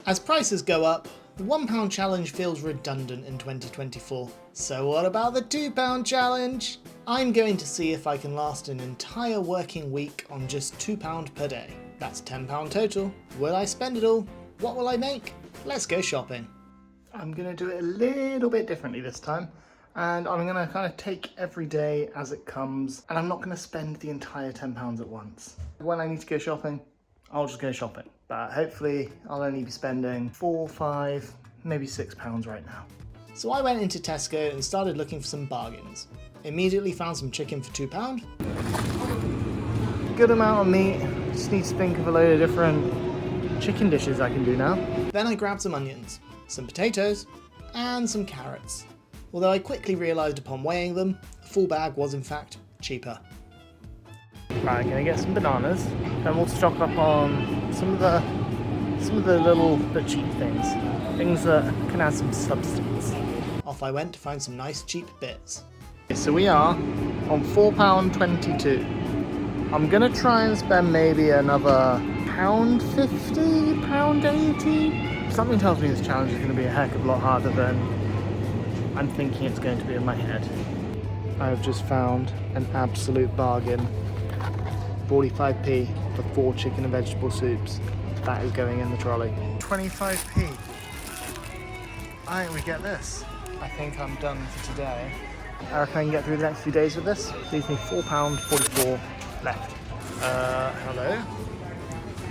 As prices go up, the £1 challenge feels redundant in 2024. So what about the £2 challenge? I'm going to see if I can last an entire working week on just £2 per day. That's £10 total. Will I spend it all? What will I make? Let's go shopping. I'm going to do it a little bit differently this time. And I'm going to kind of take every day as it comes. And I'm not going to spend the entire £10 at once. When I need to go shopping, I'll just go shopping. But hopefully I'll only be spending £4, £5, maybe £6 right now. So I went into Tesco and started looking for some bargains. Immediately found some chicken for £2. Good amount of meat. Just need to think of a load of different chicken dishes I can do now. Then I grabbed some onions, some potatoes, and some carrots. Although I quickly realised upon weighing them, the full bag was in fact cheaper. Right, I'm gonna get some bananas, and we'll stock up on some of the little but cheap things that can add some substance. Off I went to find some nice cheap bits. So we are on £4.22. I'm gonna try and spend maybe another £1.50, £1.80. Something tells me this challenge is gonna be a heck of a lot harder than I'm thinking it's going to be in my head. I have just found an absolute bargain. 45p for 4 chicken and vegetable soups. That is going in the trolley. 25p. I think we get this. I think I'm done for today. I reckon I can get through the next few days with this. Leaves me £4.44 left. Hello?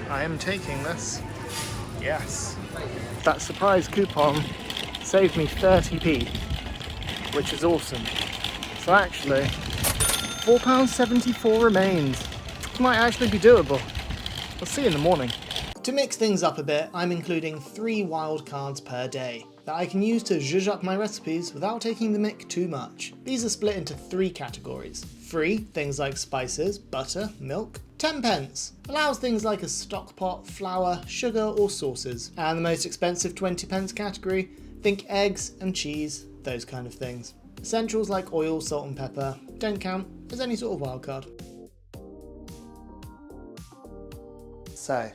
I am taking this. Yes. That surprise coupon saved me 30p, which is awesome. So actually, £4.74 remains. Might actually be doable. We'll see in the morning. To mix things up a bit, I'm including 3 wildcards per day that I can use to zhuzh up my recipes without taking the mick too much. These are split into 3 categories. Free, things like spices, butter, milk. 10 pence, allows things like a stock pot, flour, sugar or sauces. And the most expensive 20 pence category, think eggs and cheese, those kind of things. Essentials like oil, salt and pepper don't count as any sort of wildcard. So,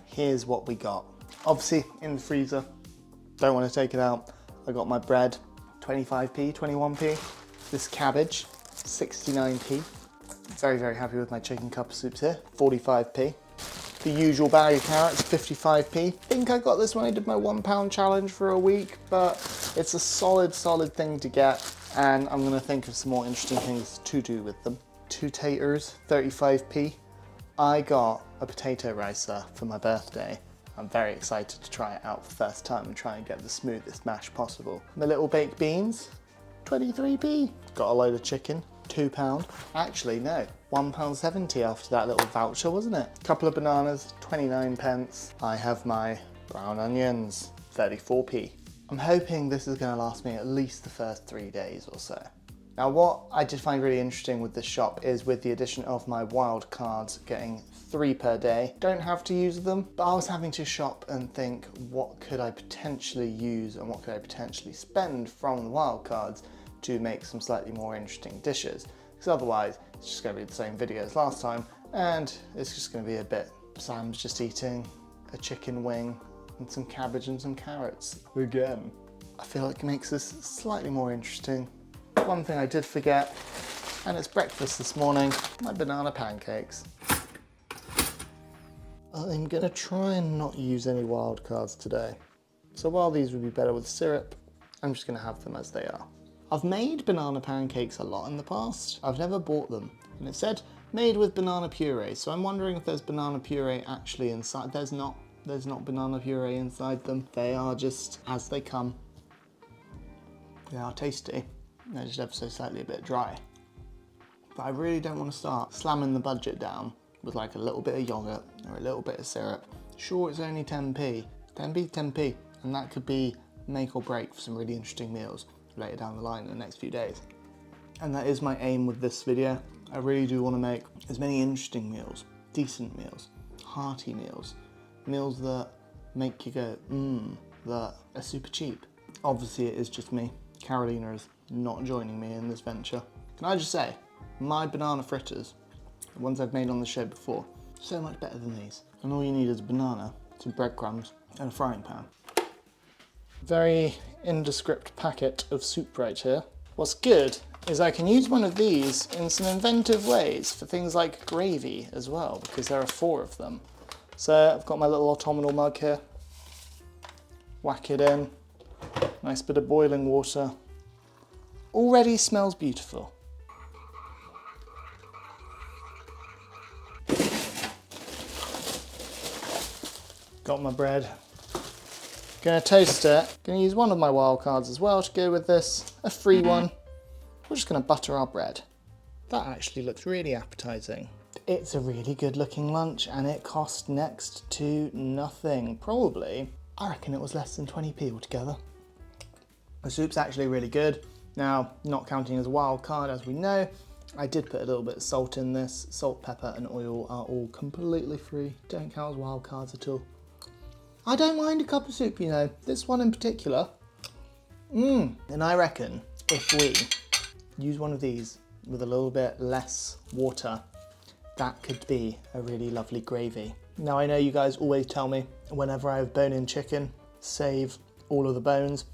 here's what we got. Obviously, in the freezer, don't want to take it out. I got my bread, 25p, 21p. This cabbage, 69p. Very, very happy with my chicken cup of soups here, 45p. The usual bag of carrots, 55p. I think I got this when I did my £1 challenge for a week, but it's a solid thing to get. And I'm gonna think of some more interesting things to do with them. 2 taters, 35p. I got a potato ricer for my birthday. I'm very excited to try it out for the first time and try and get the smoothest mash possible. My little baked beans, 23p. Got a load of chicken, £2. Actually, no, £1.70 after that little voucher, wasn't it? A couple of bananas, 29 pence. I have my brown onions, 34p. I'm hoping this is gonna last me at least the first 3 days or so. Now what I did find really interesting with this shop is with the addition of my wild cards getting 3 per day. Don't have to use them, but I was having to shop and think what could I potentially use and what could I potentially spend from the wild cards to make some slightly more interesting dishes. Because otherwise it's just going to be the same video as last time and it's just going to be a bit, Sam's just eating a chicken wing and some cabbage and some carrots again. I feel like it makes this slightly more interesting. One thing I did forget, and it's breakfast this morning, my banana pancakes. I'm gonna try and not use any wild cards today. So while these would be better with syrup, I'm just gonna have them as they are. I've made banana pancakes a lot in the past. I've never bought them. And it said made with banana puree, so I'm wondering if there's banana puree actually inside. There's not banana puree inside them. They are just as they come. They are tasty. They're just ever so slightly a bit dry. But I really don't want to start slamming the budget down with like a little bit of yogurt or a little bit of syrup. Sure, it's only 10p, 10p, and that could be make or break for some really interesting meals later down the line in the next few days. And that is my aim with this video. I really do want to make as many interesting meals, decent meals, hearty meals, meals that make you go, that are super cheap. Obviously it is just me. Carolina is not joining me in this venture. Can I just say, my banana fritters, the ones I've made on the show before, so much better than these. And all you need is a banana, some breadcrumbs, and a frying pan. Very indescript packet of soup right here. What's good is I can use one of these in some inventive ways for things like gravy as well, because there are 4 of them. So I've got my little autumnal mug here. Whack it in. Nice bit of boiling water. Already smells beautiful. Got my bread. Gonna toast it. Gonna use one of my Wildcards as well to go with this. A free one. We're just gonna butter our bread. That actually looks really appetizing. It's a really good looking lunch and it cost next to nothing. Probably, I reckon it was less than 20p altogether. The soup's actually really good. Now, not counting as a Wildcard, as we know, I did put a little bit of salt in this. Salt, pepper and oil are all completely free. Don't count as Wildcards at all. I don't mind a cup of soup, you know. This one in particular. And I reckon if we use one of these with a little bit less water, that could be a really lovely gravy. Now I know you guys always tell me whenever I have bone-in chicken, save all of the bones.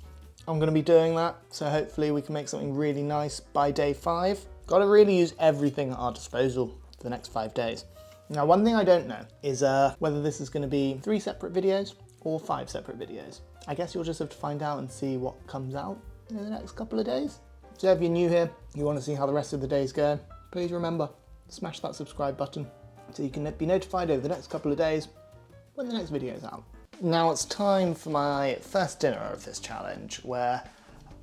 I'm gonna be doing that, so hopefully we can make something really nice by day 5. Gotta really use everything at our disposal for the next 5 days. Now, one thing I don't know is whether this is gonna be 3 separate videos or 5 separate videos. I guess you'll just have to find out and see what comes out in the next couple of days. So if you're new here, you wanna see how the rest of the days go, please remember, smash that subscribe button so you can be notified over the next couple of days when the next video is out. Now it's time for my first dinner of this challenge, where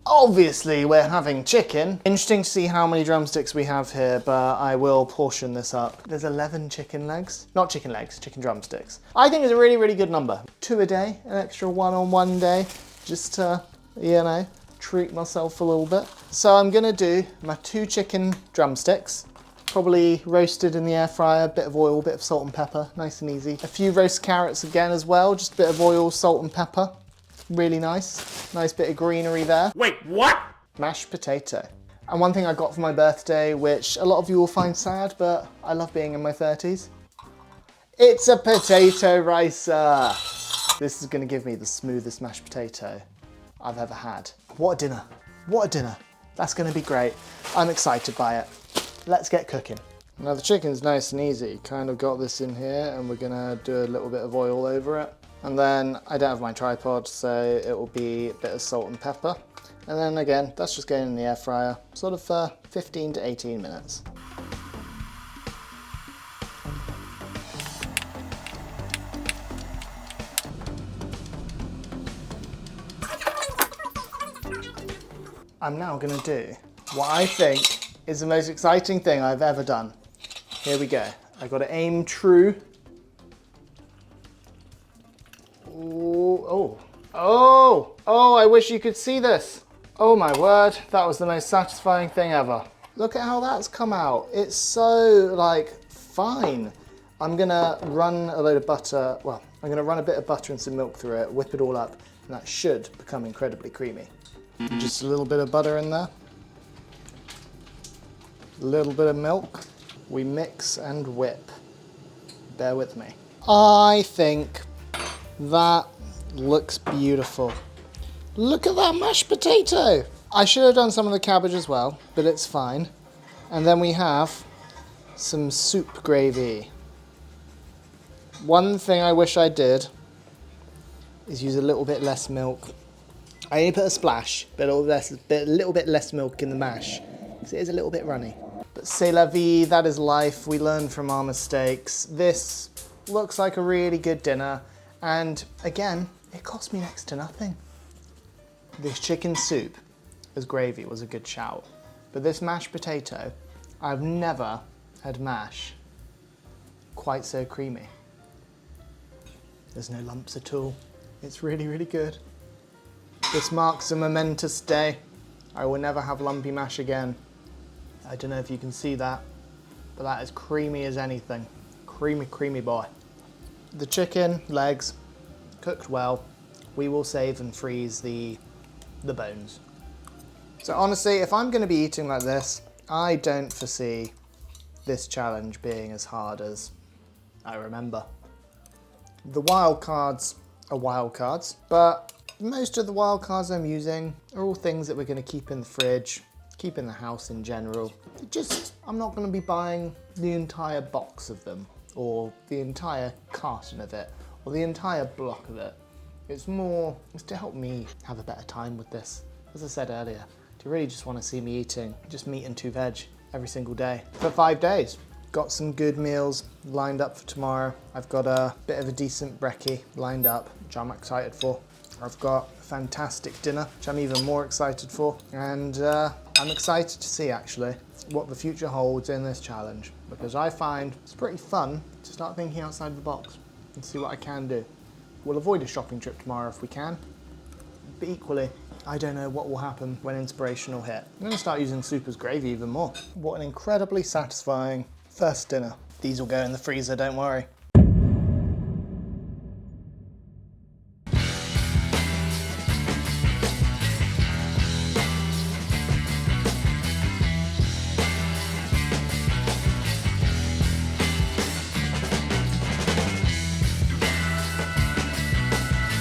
obviously we're having chicken. Interesting to see how many drumsticks we have here, but I will portion this up. There's 11 chicken legs. Not chicken legs, chicken drumsticks. I think it's a really, really good number. 2 a day, an extra 1 on one day, just to, you know, treat myself a little bit. So I'm gonna do my 2 chicken drumsticks, probably roasted in the air fryer, bit of oil, bit of salt and pepper, nice and easy. A few roast carrots again as well, just a bit of oil, salt and pepper. Really nice. Nice bit of greenery there. Wait, what? Mashed potato. And one thing I got for my birthday, which a lot of you will find sad, but I love being in my 30s. It's a potato ricer. This is gonna give me the smoothest mashed potato I've ever had. What a dinner. What a dinner. That's gonna be great. I'm excited by it. Let's get cooking. Now the chicken's nice and easy. Kind of got this in here and we're gonna do a little bit of oil over it. And then I don't have my tripod, so it will be a bit of salt and pepper. And then again, that's just going in the air fryer, sort of for 15 to 18 minutes. I'm now gonna do what I think is the most exciting thing I've ever done. Here we go. I've got to aim true. Oh, I wish you could see this. Oh my word, that was the most satisfying thing ever. Look at how that's come out. It's so, like, fine. I'm gonna run a load of butter, well, I'm gonna run a bit of butter and some milk through it, whip it all up, and that should become incredibly creamy. Just a little bit of butter in there. A little bit of milk. We mix and whip. Bear with me. I think that looks beautiful. Look at that mashed potato. I should have done some of the cabbage as well, but it's fine. And then we have some soup gravy. One thing I wish I did is use a little bit less milk. I only put a splash, but a little bit less milk in the mash, because it is a little bit runny. But c'est la vie, that is life. We learn from our mistakes. This looks like a really good dinner. And again, it cost me next to nothing. This chicken soup as gravy was a good shout. But this mashed potato, I've never had mash quite so creamy. There's no lumps at all. It's really, really good. This marks a momentous day. I will never have lumpy mash again. I don't know if you can see that, but that is creamy as anything. Creamy, creamy boy. The chicken legs, cooked well. We will save and freeze the bones. So honestly, if I'm gonna be eating like this, I don't foresee this challenge being as hard as I remember. The Wildcards are Wildcards, but most of the Wildcards I'm using are all things that we're going to keep in the fridge, keep in the house in general. I'm not going to be buying the entire box of them, or the entire carton of it, or the entire block of it. It's to help me have a better time with this. As I said earlier, do you really just want to see me eating just meat and 2 veg every single day for 5 days? Got some good meals lined up for tomorrow. I've got a bit of a decent brekkie lined up, which I'm excited for. I've got a fantastic dinner, which I'm even more excited for. And I'm excited to see actually what the future holds in this challenge, because I find it's pretty fun to start thinking outside the box and see what I can do. We'll avoid a shopping trip tomorrow if we can, but equally, I don't know what will happen when inspiration will hit. I'm gonna start using soup as gravy even more. What an incredibly satisfying first dinner. These will go in the freezer, don't worry.